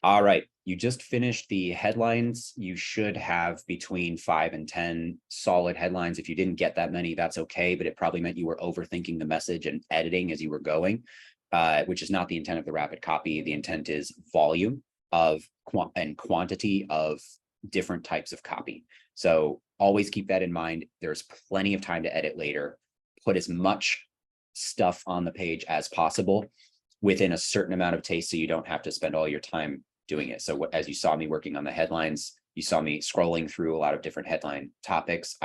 All right, you just finished the headlines. You should have between 5 and 10 solid headlines. If you didn't get that many, that's okay, but it probably meant you were overthinking the message and editing as you were going, which is not the intent of the rapid copy. The intent is volume of and quantity of different types of copy. So always keep that in mind. There's plenty of time to edit later. Put as much stuff on the page as possible within a certain amount of taste so you don't have to spend all your time doing it. So as you saw me working on the headlines, you saw me scrolling through a lot of different headline topics.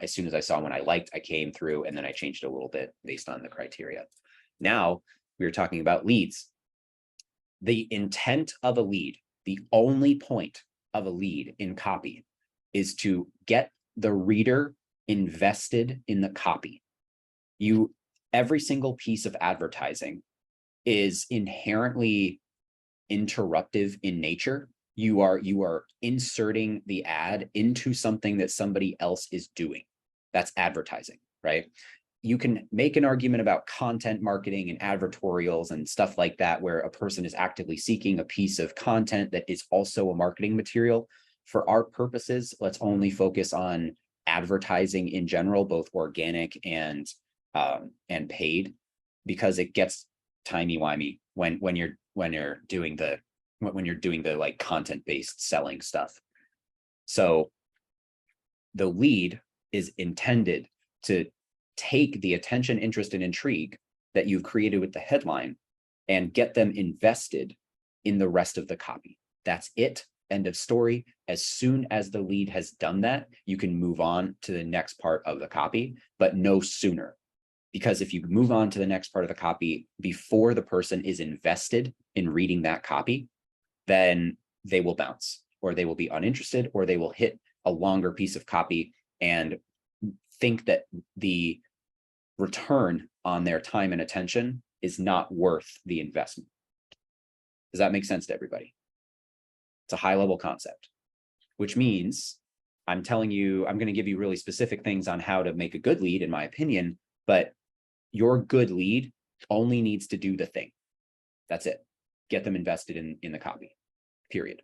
As soon as I saw one I liked, I came through and then I changed it a little bit based on the criteria. Now we were talking about leads. The intent of a lead, the only point of a lead in copy is to get the reader invested in the copy. Every single piece of advertising is inherently interruptive in nature. You are inserting the ad into something that somebody else is doing. That's advertising, right? You can make an argument about content marketing and advertorials and stuff like that, where a person is actively seeking a piece of content that is also a marketing material. For our purposes, let's only focus on advertising in general, both organic and paid, because it gets timey-wimey when you're doing the like content-based selling stuff. So the lead is intended to take the attention, interest, and intrigue that you've created with the headline and get them invested in the rest of the copy. That's it. End of story. As soon as the lead has done that, you can move on to the next part of the copy, but no sooner. Because if you move on to the next part of the copy before the person is invested in reading that copy, then they will bounce, or they will be uninterested, or they will hit a longer piece of copy and think that the return on their time and attention is not worth the investment. Does that make sense to everybody? It's a high-level concept, which means I'm telling you, I'm going to give you really specific things on how to make a good lead, in my opinion, but your good lead only needs to do the thing. That's it. Get them invested in the copy, period.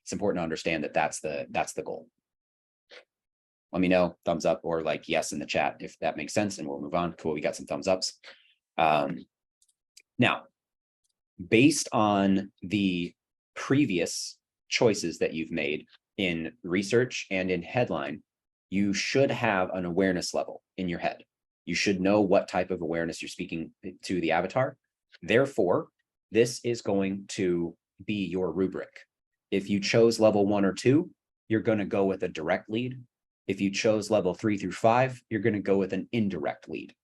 It's important to understand that that's the goal. Let me know, thumbs up or like yes in the chat if that makes sense, and we'll move on. Cool, we got some thumbs ups. Now, based on the previous choices that you've made in research and in headline, you should have an awareness level in your head. You should know what type of awareness you're speaking to the avatar. Therefore, this is going to be your rubric. If you chose level 1 or 2, you're going to go with a direct lead. If you chose level 3 through 5, you're going to go with an indirect lead.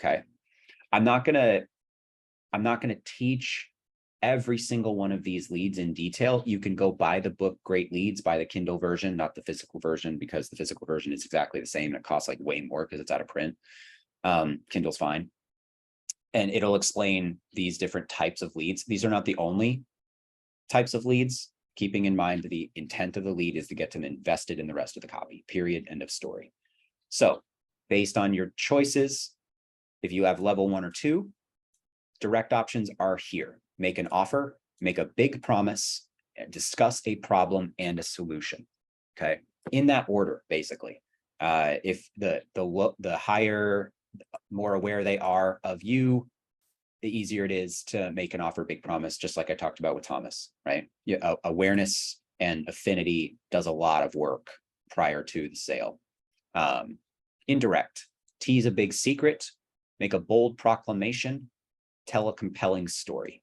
Okay. I'm not going to teach every single one of these leads in detail. You can go buy the book Great Leads, buy the Kindle version, not the physical version, because the physical version is exactly the same and it costs like way more because it's out of print. Kindle's fine. And it'll explain these different types of leads. These are not the only types of leads, keeping in mind that the intent of the lead is to get them invested in the rest of the copy, period, end of story. So based on your choices, if you have level 1 or 2, direct options are here. Make an offer, make a big promise, discuss a problem and a solution. Okay, in that order, basically. If the higher, more aware they are of you, the easier it is to make an offer, big promise, just like I talked about with Thomas, right? Awareness and affinity does a lot of work prior to the sale. Indirect, tease a big secret, make a bold proclamation, tell a compelling story.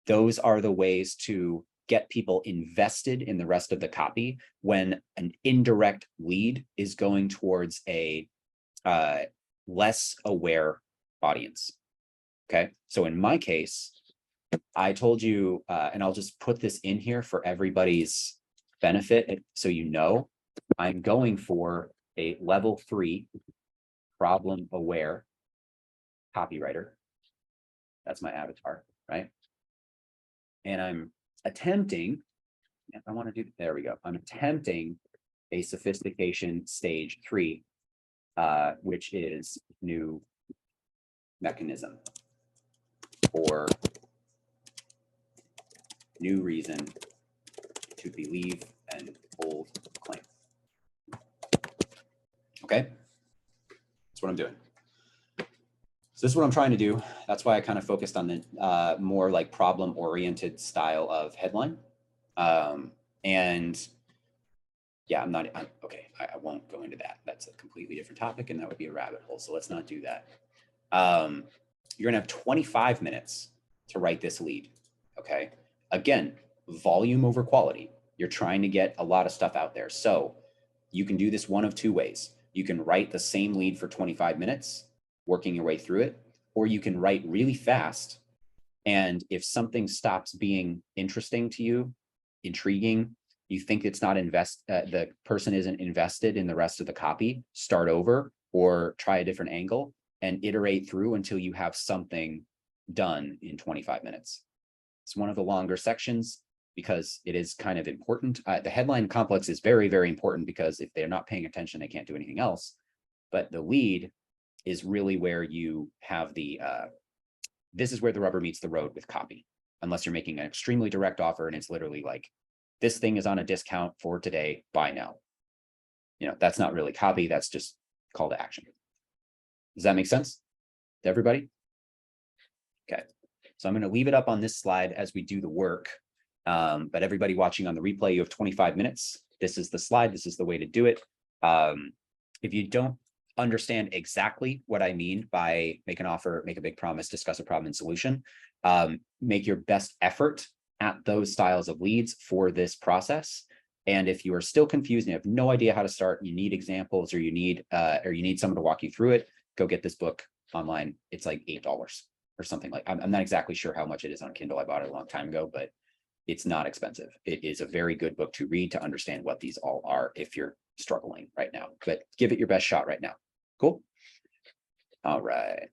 Those are the ways to get people invested in the rest of the copy when an indirect lead is going towards a less aware audience. Okay, so in my case, I told you, and I'll just put this in here for everybody's benefit, so you know, I'm going for a level 3 problem aware copywriter. That's my avatar, right? And I'm attempting, if I want to do, there we go. I'm attempting a sophistication stage 3, which is new mechanism for new reason to believe an old claim. Okay, that's what I'm doing. So this is what I'm trying to do. That's why I kind of focused on the more like problem-oriented style of headline. And yeah, okay, I won't go into that. That's a completely different topic and that would be a rabbit hole. So let's not do that. You're gonna have 25 minutes to write this lead, okay? Again, volume over quality. You're trying to get a lot of stuff out there. So you can do this one of two ways. You can write the same lead for 25 minutes, working your way through it, or you can write really fast. And if something stops being interesting to you, intriguing, you think it's not the person isn't invested in the rest of the copy, start over or try a different angle and iterate through until you have something done in 25 minutes. It's one of the longer sections because it is kind of important. The headline complex is very, very important because if they're not paying attention, they can't do anything else. But the lead is really where you have this is where the rubber meets the road with copy, unless you're making an extremely direct offer and it's literally like, this thing is on a discount for today, buy now. You know, that's not really copy, that's just call to action. Does that make sense to everybody? Okay, so I'm going to leave it up on this slide as we do the work. But everybody watching on the replay, you have 25 minutes. This is the slide, this is the way to do it. If you don't understand exactly what I mean by make an offer, make a big promise, discuss a problem and solution, make your best effort at those styles of leads for this process. And if you are still confused and you have no idea how to start, you need examples or you need someone to walk you through it, go get this book online. It's like $8 or something like, I'm not exactly sure how much it is on Kindle. I bought it a long time ago, but it's not expensive. It is a very good book to read to understand what these all are if you're struggling right now, but give it your best shot right now. Cool. All right.